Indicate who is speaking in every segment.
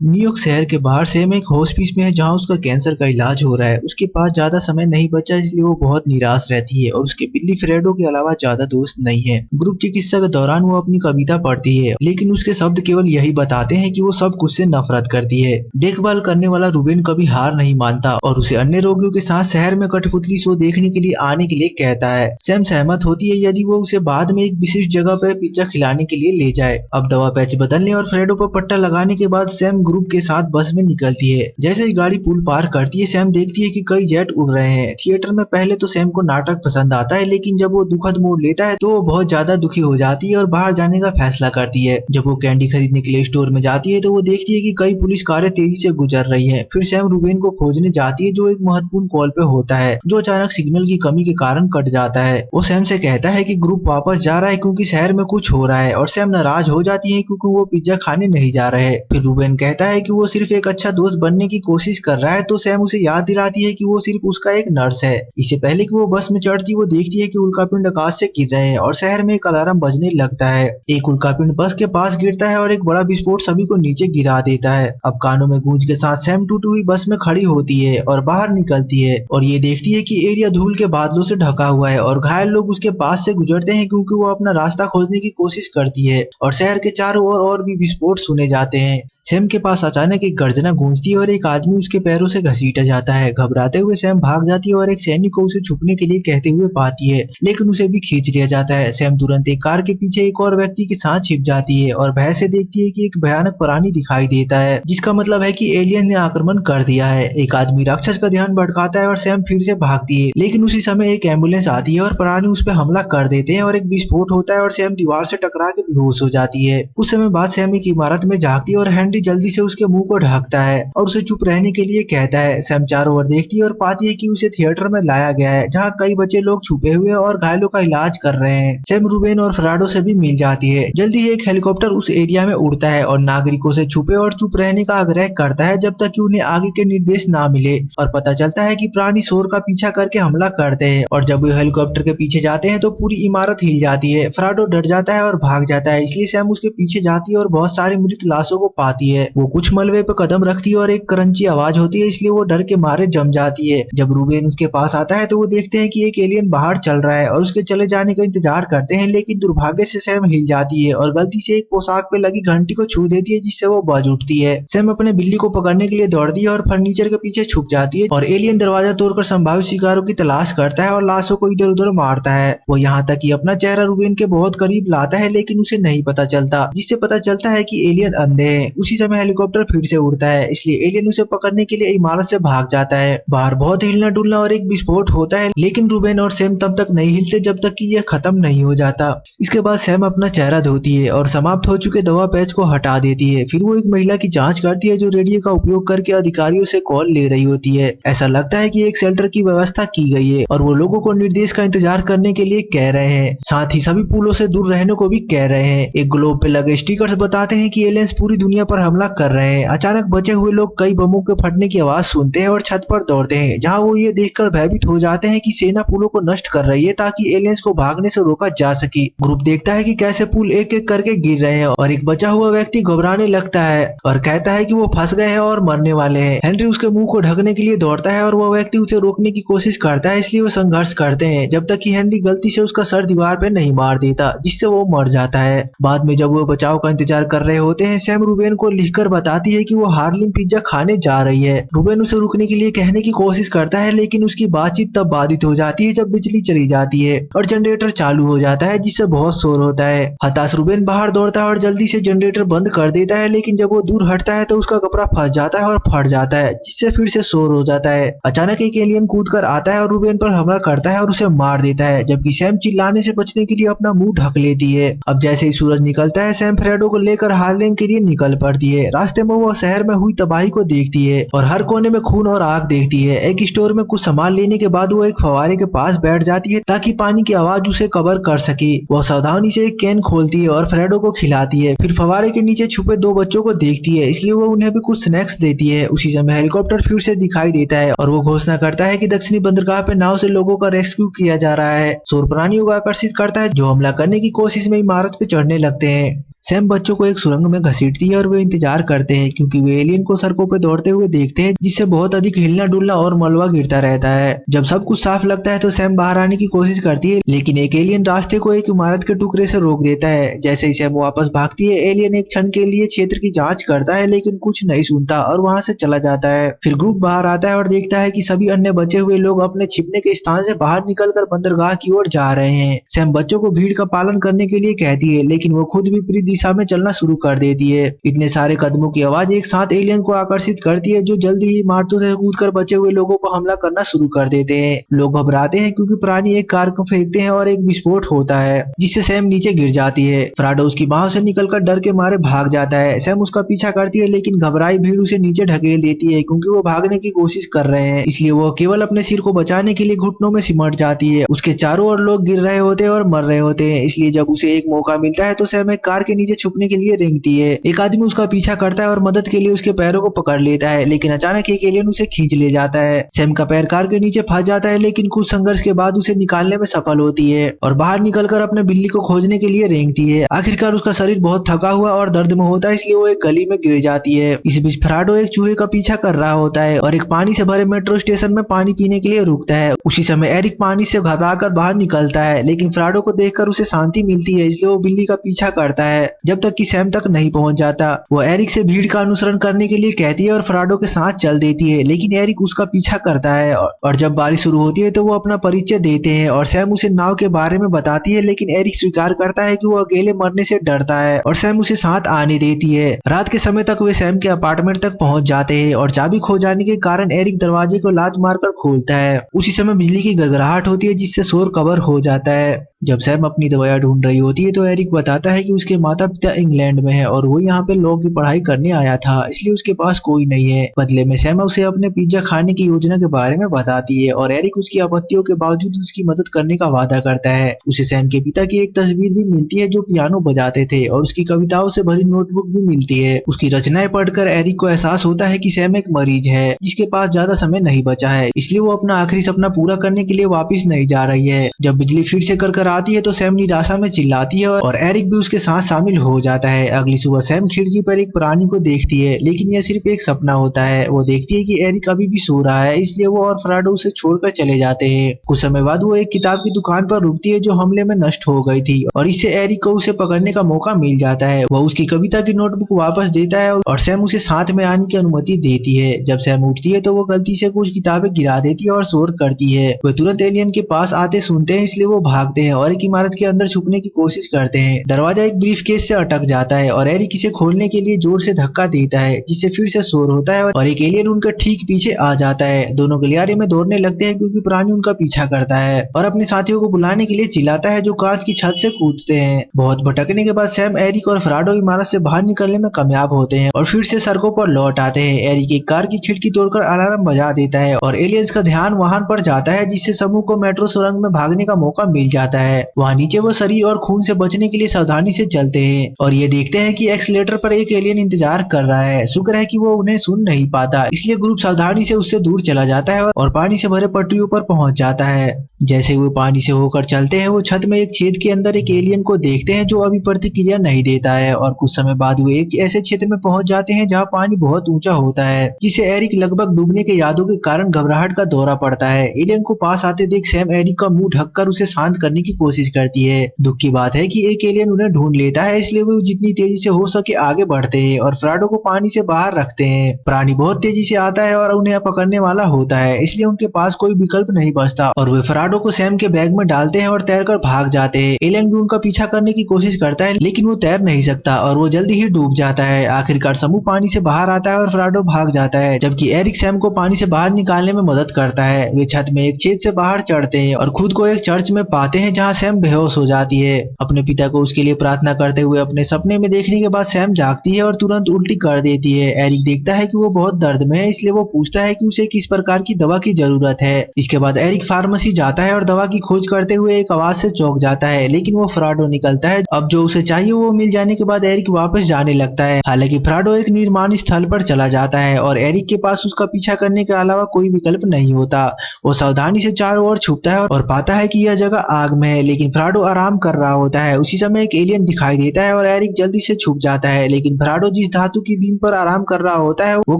Speaker 1: New York शहर के बाहर सैम एक हॉस्पिस में है जहां उसका कैंसर का इलाज हो रहा है। उसके पास ज्यादा समय नहीं बचा इसलिए वो बहुत निराश रहती है और उसके बिल्ली फ्रेडो के अलावा ज्यादा दोस्त नहीं है। ग्रुप चिकित्सा के दौरान वो अपनी कविता पढ़ती है लेकिन उसके शब्द केवल यही बताते हैं कि वो सब कुछ से नफरत करती है। देखभाल करने वाला रूबेन कभी हार नहीं मानता और उसे अन्य रोगियों के साथ शहर में कठपुतली शो देखने के लिए आने के लिए कहता है। सैम सहमत होती है यदि वो उसे बाद में एक विशिष्ट जगह पर पिज्जा खिलाने के लिए ले जाए। अब दवा पैच बदलने और फ्रेडो पर पट्टा लगाने के बाद सैम ग्रुप के साथ बस में निकलती है। जैसे ही गाड़ी पुल पार करती है सैम देखती है कि कई जेट उड़ रहे हैं। थिएटर में पहले तो सैम को नाटक पसंद आता है लेकिन जब वो दुखद मोड़ लेता है तो वो बहुत ज्यादा दुखी हो जाती है और बाहर जाने का फैसला करती है। जब वो कैंडी खरीदने के लिए स्टोर में जाती है तो वो देखती है कि कई पुलिस कारें तेजी से गुजर रही है। फिर सैम रूबेन को खोजने जाती है जो एक महत्वपूर्ण कॉल पे होता है जो अचानक सिग्नल की कमी के कारण कट जाता है। वो सैम से कहता है कि ग्रुप वापस जा रहा है क्योंकि शहर में कुछ हो रहा है और सैम नाराज हो जाती है क्योंकि वो पिज्जा खाने नहीं जा रहे। फिर रूबेन कहता है कि वो सिर्फ एक अच्छा दोस्त बनने की कोशिश कर रहा है तो सैम उसे याद दिलाती है कि वो सिर्फ उसका एक नर्स है। इससे पहले कि वो बस में चढ़ती वो देखती है कि उल्कापिंड आकाश से गिर रहे हैं और शहर में एक अलार्म बजने लगता है। एक उल्कापिंड बस के पास गिरता है और एक बड़ा विस्फोट सभी को नीचे गिरा देता है। अब कानों में गूंज के साथ सैम टूटी हुई बस में खड़ी होती है और बाहर निकलती है और ये देखती है कि एरिया धूल के बादलों से ढका हुआ है और घायल लोग उसके पास से गुजरते हैं क्योंकि वो अपना रास्ता खोजने की कोशिश करती है और शहर के चारों ओर और भी विस्फोट सुने जाते हैं। सैम के पास अचानक एक गर्जना गूंजती है और एक आदमी उसके पैरों से घसीटा जाता है। घबराते हुए सैम भाग जाती है और एक सैनिक को उसे छुपने के लिए कहते हुए पाती है लेकिन उसे भी खींच लिया जाता है। सैम तुरंत एक कार के पीछे एक और व्यक्ति के साथ छिप जाती है और भय से देखती है कि एक भयानक प्राणी दिखाई देता है जिसका मतलब है कि एलियन ने आक्रमण कर दिया है। एक आदमी राक्षस का ध्यान भटकाता है और सैम फिर से भागती है लेकिन उसी समय एक एम्बुलेंस आती है और प्राणी उस पर हमला कर देते हैं और एक विस्फोट होता है और सैम दीवार से टकरा के बेहोश हो जाती है। कुछ समय बाद सैम एक इमारत में जागती है और हेनरी जल्दी से उसके मुंह को ढकता है और उसे चुप रहने के लिए कहता है। सैम चारों ओर देखती है और पाती है कि उसे थिएटर में लाया गया है जहाँ कई बच्चे लोग छुपे हुए और घायलों का इलाज कर रहे हैं। सैम रूबेन और फ्राडो से भी मिल जाती है। जल्दी ही एक हेलीकॉप्टर उस एरिया में उड़ता है और नागरिकों से छुपे और चुप रहने का आग्रह करता है जब तक कि उन्हें आगे के निर्देश ना मिले और पता चलता है कि प्राणी शोर का पीछा करके हमला करते हैं और जब वो हेलीकॉप्टर के पीछे जाते हैं तो पूरी इमारत हिल जाती है। फ्राडो डर जाता है और भाग जाता है इसलिए सैम उसके पीछे जाती है और बहुत सारी मृत लाशों को पाती है। वो कुछ मलबे पे कदम रखती है और एक क्रंची आवाज होती है इसलिए वो डर के मारे जम जाती है। जब रूबेन उसके पास आता है तो वो देखते हैं कि एक एलियन बाहर चल रहा है और उसके चले जाने का इंतजार करते हैं लेकिन दुर्भाग्य से सैम हिल जाती है और गलती से एक पोशाक पे लगी घंटी को छू देती है जिससे वो बज उठती है। सैम अपने बिल्ली को पकड़ने के लिए दौड़ती है और फर्नीचर के पीछे छुप जाती है और एलियन दरवाजा तोड़कर संभावित शिकारों की तलाश करता है और लाशों को इधर उधर मारता है। वो यहाँ तक कि अपना चेहरा रूबेन के बहुत करीब लाता है लेकिन उसे नहीं पता चलता जिससे पता चलता है कि एलियन अंधे हैं। उसी समय हेलीकॉप्टर फिर से उड़ता है इसलिए एलियन उसे पकड़ने के लिए इमारत से भाग जाता है। बाहर बहुत हिलना डुलना और एक विस्फोट होता है लेकिन रूबेन और सैम तब तक नहीं हिलते जब तक कि यह खत्म नहीं हो जाता। इसके बाद सैम अपना चेहरा धोती है और समाप्त हो चुके दवा पैच को हटा देती है। फिर वो एक महिला की जांच करती है जो रेडियो का उपयोग करके अधिकारियों से कॉल ले रही होती है। ऐसा लगता है कि एक शेल्टर की व्यवस्था की गई है और वो लोगों को निर्देश का इंतजार करने के लिए कह रहे हैं। साथ ही सभी पुलों से दूर रहने को भी कह रहे हैं। एक ग्लोब पे लगे स्टिकर्स बताते हैं कि एलियंस पूरी दुनिया पर हमला कर रहे हैं। अचानक बचे हुए लोग कई बमों के फटने की आवाज सुनते हैं और छत पर दौड़ते हैं जहां वो ये देखकर भयभीत हो जाते हैं कि सेना पुलों को नष्ट कर रही है ताकि एलियंस को भागने से रोका जा सके। ग्रुप देखता है कि कैसे पुल एक एक करके गिर रहे हैं और एक बचा हुआ व्यक्ति घबराने लगता है और कहता है कि वो फंस गए हैं और मरने वाले हैं। हेनरी उसके मुंह को ढकने के लिए दौड़ता है और वो व्यक्ति उसे रोकने की कोशिश करता है इसलिए वो संघर्ष करते हैं जब तक कि हेनरी गलती से उसका सर दीवार पे नहीं मार देता जिससे वो मर जाता है। बाद में जब वो बचाव का इंतजार कर रहे होते हैं सैम रूबेन को लिखकर बताती है कि वो हार्लिम पिज्जा खाने जा रही है। रूबेन उसे रुकने के लिए कहने की कोशिश करता है लेकिन उसकी बातचीत तब बाधित हो जाती है जब बिजली चली जाती है और जनरेटर चालू हो जाता है जिससे बहुत शोर होता है। हताश रूबेन बाहर दौड़ता है और जल्दी से जनरेटर बंद कर देता है लेकिन जब वो दूर हटता है तो उसका कपड़ा फंस जाता है और फट जाता है जिससे फिर से शोर हो जाता है। अचानक एक एलियन कूद कर आता है और रूबेन पर हमला करता है और उसे मार देता है जबकि सैम चिल्लाने से बचने के लिए अपना मुंह ढक लेती है। अब जैसे ही सूरज निकलता है सैम फ्रेडो को लेकर हार्लेम के लिए निकल पड़ती है। रास्ते में वो शहर में हुई तबाही को देखती है और हर कोने में खून और आग देखती है। एक स्टोर में कुछ सामान लेने के बाद वो एक फव्वारे के पास बैठ जाती है ताकि पानी की आवाज उसे कवर कर सके। वो सावधानी से एक कैन खोलती है और फ्रेडो को खिलाती है। फिर फव्वारे के नीचे छुपे दो बच्चों को देखती है इसलिए वो उन्हें भी कुछ स्नैक्स देती है। उसी समय हेलीकॉप्टर फिर से दिखाई देता है और वो घोषणा करता है कि दक्षिणी बंदरगाह पे नाव से लोगों का रेस्क्यू किया जा रहा है। शोर प्राणियों को आकर्षित करता है जो हमला करने की कोशिश में इमारत पे चढ़ने लगते हैं। सैम बच्चों को एक सुरंग में घसीटती है और वे इंतजार करते हैं क्योंकि वे एलियन को सड़कों पे दौड़ते हुए देखते हैं जिससे बहुत अधिक हिलना डुलना और मलबा गिरता रहता है। जब सब कुछ साफ लगता है तो सैम बाहर आने की कोशिश करती है लेकिन एक एलियन रास्ते को एक इमारत के टुकड़े से रोक देता है। जैसे ही सैम वापस भागती है एलियन एक क्षण के लिए क्षेत्र की जांच करता है लेकिन कुछ नहीं सुनता और वहां से चला जाता है। फिर ग्रुप बाहर आता है और देखता है कि सभी अन्य बचे हुए लोग अपने छिपने के स्थान से बाहर निकलकर बंदरगाह की ओर जा रहे हैं। सैम बच्चों को भीड़ का पालन करने के लिए कहती है लेकिन वो खुद विपरीत दिशा में चलना शुरू कर देती है। इतने सारे कदमों की आवाज एक साथ एलियन को आकर्षित करती है जो जल्दी ही इमारतों से कूदकर बचे हुए लोगों पर हमला करना शुरू कर देते हैं। लोग घबराते हैं क्योंकि प्राणी एक कार को फेंकते हैं और एक विस्फोट होता है जिससे सैम नीचे गिर जाती है। फ्राडो उसकी बाहों से निकलकर डर के मारे भाग जाता है। सैम उसका पीछा करती है लेकिन घबराई भीड़ उसे नीचे ढकेल देती है क्योंकि वो भागने की कोशिश कर रहे हैं, इसलिए वो केवल अपने सिर को बचाने के लिए घुटनों में सिमट जाती है। उसके चारों ओर लोग गिर रहे होते हैं और मर रहे होते हैं, इसलिए जब उसे एक मौका मिलता है तो सैम एक कार के नीचे छुपने के लिए रेंगती है। एक आदमी उसका पीछा करता है और मदद के लिए उसके पैरों को पकड़ लेता है लेकिन अचानक एक एलियन उसे खींच ले जाता है। सैम का पैर कार के नीचे फंस जाता है लेकिन कुछ संघर्ष के बाद उसे निकालने में सफल होती है और बाहर निकलकर अपने बिल्ली को खोजने के लिए रेंगती है। आखिरकार उसका शरीर बहुत थका हुआ और दर्द में होता है इसलिए वो एक गली में गिर जाती है। इस बीच फ्राडो एक चूहे का पीछा कर रहा होता है और एक पानी से भरे मेट्रो स्टेशन में पानी पीने के लिए रुकता है। उसी समय एरिक पानी से घबराकर बाहर निकलता है लेकिन फ्राडो को देखकर उसे शांति मिलती है इसलिए वो बिल्ली का पीछा करता है जब तक कि सैम तक नहीं पहुंच जाता। वो एरिक से भीड़ का अनुसरण करने के लिए कहती है और फ्राडो के साथ चल देती है लेकिन एरिक उसका पीछा करता है और जब बारिश शुरू होती है तो वो अपना परिचय देते हैं और सैम उसे नाव के बारे में बताती है लेकिन एरिक स्वीकार करता है कि वो अकेले मरने से डरता है और सैम उसे साथ आने देती है। रात के समय तक वे सैम के अपार्टमेंट तक पहुंच जाते हैं और चाबी खो जाने के कारण एरिक दरवाजे को लात मारकर खोलता है। उसी समय बिजली की गड़गड़ाहट होती है जिससे शोर कवर हो जाता है। जब सैम अपनी दवाइयां ढूंढ रही होती है तो एरिक बताता है कि उसके माता पिता इंग्लैंड में है और वो यहाँ पे लॉ की पढ़ाई करने आया था इसलिए उसके पास कोई नहीं है। बदले में सैम उसे अपने पिज्जा खाने की योजना के बारे में बताती है और एरिक उसकी आपत्तियों के बावजूद उसकी मदद करने का वादा करता है। उसे सैम के पिता की एक तस्वीर भी मिलती है जो पियानो बजाते थे और उसकी कविताओं से भरी नोटबुक भी मिलती है। उसकी रचनाएं पढ़कर एरिक को एहसास होता है कि सैम एक मरीज है जिसके पास ज्यादा समय नहीं बचा है, इसलिए वो अपना आखिरी सपना पूरा करने के लिए वापिस नहीं जा रही है। जब बिजली फिर से कर आती है तो सैम निराशा में चिल्लाती है और एरिक भी उसके साथ शामिल हो जाता है। अगली सुबह सैम खिड़की पर एक प्राणी को देखती है लेकिन यह सिर्फ एक सपना होता है। वो देखती है कि एरिक अभी भी सो रहा है इसलिए वो और फ्राडो उसे छोड़कर चले जाते हैं। कुछ समय बाद वो एक किताब की दुकान पर रुकती है जो हमले में नष्ट हो गई थी और इससे एरिक को उसे पकड़ने का मौका मिल जाता है। वह उसकी कविता की नोटबुक वापस देता है और सैम उसे साथ में आने की अनुमति देती है। जब सैम उठती है तो वो गलती से कुछ किताबें गिरा देती है और शोर करती है। वे तुरंत एलियन के पास आते सुनते हैं इसलिए वो भागते हैं और एक इमारत के अंदर छुपने की कोशिश करते हैं। दरवाजा एक ब्रीफकेस से अटक जाता है और एरिक इसे खोलने के लिए जोर से धक्का देता है जिससे फिर से शोर होता है और एक एलियन उनके ठीक पीछे आ जाता है। दोनों गलियारे में दौड़ने लगते हैं क्योंकि प्राणी उनका पीछा करता है और अपने साथियों को बुलाने के लिए चिल्लाता है जो कांच की छत से कूदते हैं। बहुत भटकने के बाद सैम, एरिक और फ्राडो इमारत से बाहर निकलने में कामयाब होते हैं और फिर से सड़कों पर लौट आते हैं। एरिक एक कार की खिड़की तोड़कर अलार्म बजा देता है और एलियंस का ध्यान वाहन पर जाता है जिससे समूह को मेट्रो सुरंग में भागने का मौका मिल जाता है। वहाँ नीचे वो शरीर और खून से बचने के लिए सावधानी से चलते हैं और ये देखते हैं कि एक्सीलेटर पर एक एलियन इंतजार कर रहा है। शुक्र है कि वो उन्हें सुन नहीं पाता, इसलिए ग्रुप सावधानी से उससे दूर चला जाता है और पानी से भरे पटरियों पर पहुंच जाता है। जैसे वो पानी से होकर चलते हैं वो छत में एक छेद के अंदर एक एलियन को देखते हैं जो अभी प्रतिक्रिया नहीं देता है और कुछ समय बाद वो एक ऐसे क्षेत्र में पहुंच जाते हैं जहाँ पानी बहुत ऊंचा होता है जिसे एरिक लगभग डूबने के यादों के कारण घबराहट का दौरा पड़ता है। एलियन को पास आते देख सैम एरिक का मुंह ढककर उसे शांत करने की कोशिश करती है। दुख की बात है कि एक एलियन उन्हें ढूंढ लेता है, इसलिए वो जितनी तेजी से हो सके आगे बढ़ते हैं और फ्राडो को पानी से बाहर रखते हैं। प्राणी बहुत तेजी से आता है और उन्हें पकड़ने वाला होता है, इसलिए उनके पास कोई विकल्प नहीं बचता और वे फ्राडो को सैम के बैग में डालते हैं और तैरकर भाग जाते हैं। एलियन भी उनका पीछा करने की कोशिश करता है लेकिन वो तैर नहीं सकता और वो जल्दी ही डूब जाता है। आखिरकार समूह पानी से बाहर आता है और फ्राडो भाग जाता है जबकि एरिक सैम को पानी से बाहर निकालने में मदद करता है। वे छत में एक छेद से बाहर चढ़ते हैं और खुद को एक चर्च में पाते हैं जहाँ सैम बेहोश हो जाती है। अपने पिता को उसके लिए प्रार्थना करते हुए अपने सपने में देखने के बाद सैम जागती है और तुरंत उल्टी कर देती है। एरिक देखता है कि वो बहुत दर्द में है, इसलिए वो पूछता है कि उसे किस प्रकार की दवा की जरूरत है। इसके बाद एरिक फार्मेसी जाता है और दवा की खोज करते हुए एक आवाज से चौंक जाता है लेकिन वो फ्राडो निकलता है। अब जो उसे चाहिए वो मिल जाने के बाद एरिक वापस जाने लगता है। हालांकि फ्राडो एक निर्माण स्थल पर चला जाता है और एरिक के पास उसका पीछा करने के अलावा कोई विकल्प नहीं होता। वो सावधानी से चारों ओर छुपता है और पाता है कि यह जगह आग में है लेकिन फ्राडो आराम कर रहा होता है। उसी समय एक एलियन दिखाई देता देता है और एरिक जल्दी से छुप जाता है, लेकिन फ्राडो जिस धातु की बीम पर आराम कर रहा होता है वो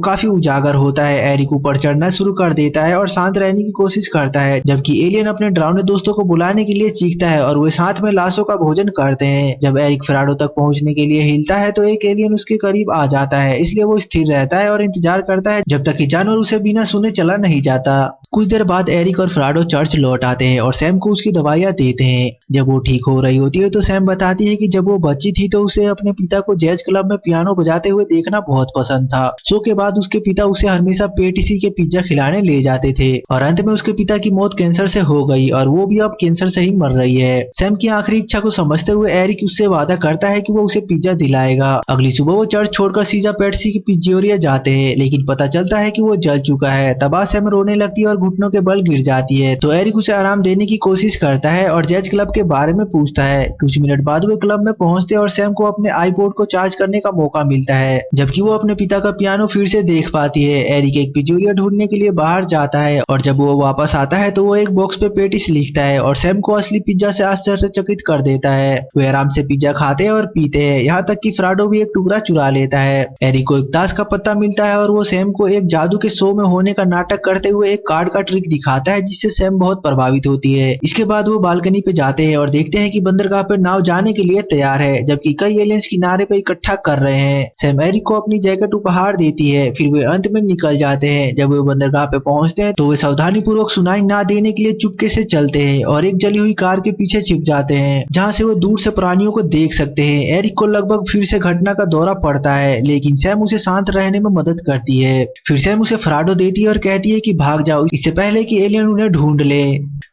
Speaker 1: काफी उजागर होता है। एरिक ऊपर चढ़ना शुरू कर देता है और शांत रहने की कोशिश करता है, जबकि एलियन अपने डरावने दोस्तों को बुलाने के लिए चीखता है और वे साथ में लाशों का भोजन करते हैं। जब एरिक फ्राडो तक पहुंचने के लिए हिलता है तो एक एलियन उसके करीब आ जाता है, इसलिए वो स्थिर रहता है और इंतजार करता है जब तक कि जानवर उसे बिना सुने चला नहीं जाता। कुछ देर बाद एरिक और फ्राडो चर्च लौट आते हैं और सैम को उसकी दवाइयां देते हैं। जब वो ठीक हो रही होती है तो सैम बताती है कि जब वो बच्ची थी तो उसे अपने पिता को जैज क्लब में पियानो बजाते हुए देखना बहुत पसंद था। शो के बाद उसके पिता उसे हमेशा पेटिसी के पिज्जा खिलाने ले जाते थे और अंत में उसके पिता की मौत कैंसर से हो गई और वो भी अब कैंसर से ही मर रही है। सैम की आखिरी इच्छा को समझते हुए एरिक उससे वादा करता है कि वो उसे पिज्जा दिलाएगा। अगली सुबह वो चर्च छोड़कर सीधा पेटिसी की पिज्जेरिया जाते हैं, लेकिन पता चलता है कि वो जल चुका है। तब सैम रोने लगती है और घुटनों के बल गिर जाती है, तो एरिक उसे आराम देने की कोशिश करता है और जैज क्लब के बारे में पूछता है। कुछ मिनट बाद वे क्लब में पहुंचते हैं और सैम को अपने आईपॉड को चार्ज करने का मौका मिलता है, जबकि वो अपने पिता का पियानो फिर से देख पाती है। एरिक एक पिज्जेरिया ढूंढने के लिए बाहर जाता है और जब वो वापस आता है तो वो एक बॉक्स पे पेटिस लिखता है और सैम को असली पिज्जा से आश्चर्यचकित कर देता है। वे आराम से पिज्जा खाते हैं और पीते हैं, यहाँ तक कि फ्राडो भी एक टुकड़ा चुरा लेता है। एरिक को एक ताश का पत्ता मिलता है और वो सैम को एक जादू के शो में होने का नाटक करते हुए एक कार्ड का ट्रिक दिखाता है, जिससे सैम बहुत प्रभावित होती है। इसके बाद वो बालकनी पे जाते हैं और देखते हैं कि बंदरगाह पे नाव जाने के लिए तैयार है, जबकि कई एलियंस किनारे पे इकट्ठा कर रहे हैं। सैम एरिक को अपनी जैकेट उपहार देती है, फिर वे अंत में निकल जाते हैं। जब वे बंदरगाह पे पहुंचते हैं तो वे सावधानी पूर्वक सुनाई ना देने के लिए चुपके से चलते हैं और एक जली हुई कार के पीछे छिप जाते हैं, जहाँ से वो दूर से प्राणियों को देख सकते हैं। एरिक को लगभग फिर से घटना का दौरा पड़ता है, लेकिन सैम उसे शांत रहने में मदद करती है। फिर सैम उसे फ्राडो देती है और कहती है कि भाग जाओ, इससे पहले कि एलियन उन्हें ढूंढ ले।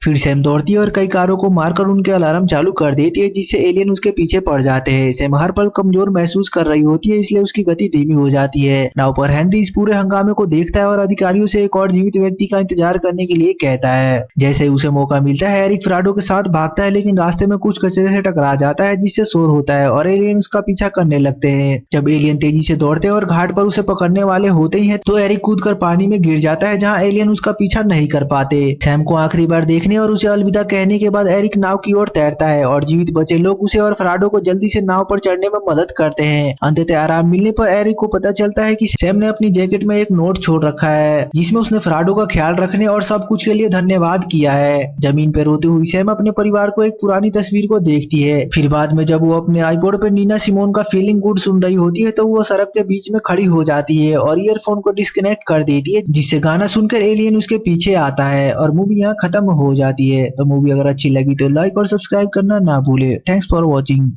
Speaker 1: फिर सैम दौड़ती है और कई कारों को मारकर उनके अलार्म चालू कर देती है, जिससे एलियन उसके पीछे पड़ जाते हैं। सैम हर पल कमजोर महसूस कर रही होती है, इसलिए उसकी गति धीमी हो जाती है। नाव पर हेनरी इस पूरे हंगामे को देखता है और अधिकारियों से एक और जीवित व्यक्ति का इंतजार करने के लिए कहता है। जैसे ही उसे मौका मिलता है एरिक फ्राडो के साथ भागता है, लेकिन रास्ते में कुछ कचरे से टकरा जाता है, जिससे शोर होता है और एलियन उसका पीछा करने लगते हैं। जब एलियन तेजी से दौड़ते हैं और घाट पर उसे पकड़ने वाले होते ही हैं, तो एरिक कूदकर पानी में गिर जाता है, जहां एलियन उसका पीछा नहीं कर पाते। सैम को आखिरी बार देखने और उसे अलविदा कहने के बाद एरिक नाव की ओर तैरता है और जीवित बचे लोग उसे और फ्राडो को जल्दी से नाव पर चढ़ने में मदद करते हैं। अंततः आराम मिलने पर एरिक को पता चलता है कि सैम ने अपनी जैकेट में एक नोट छोड़ रखा है, जिसमें उसने फ्राडो का ख्याल रखने और सब कुछ के लिए धन्यवाद किया है। जमीन पर रोती हुई सैम अपने परिवार को एक पुरानी तस्वीर को देखती है। फिर बाद में जब वो अपने आईपॉड पर नीना सिमोन का फीलिंग गुड सुन रही होती है, तो वो सड़क के बीच में खड़ी हो जाती है और ईयरफोन को डिस्कनेक्ट कर देती है, जिससे गाना सुनकर एलियन उसके पीछे आता है और मूवी यहाँ खत्म हो जाती है। तो मूवी अगर अच्छी लगी तो लाइक और सब्सक्राइब करना ना भूले। Thanks for watching.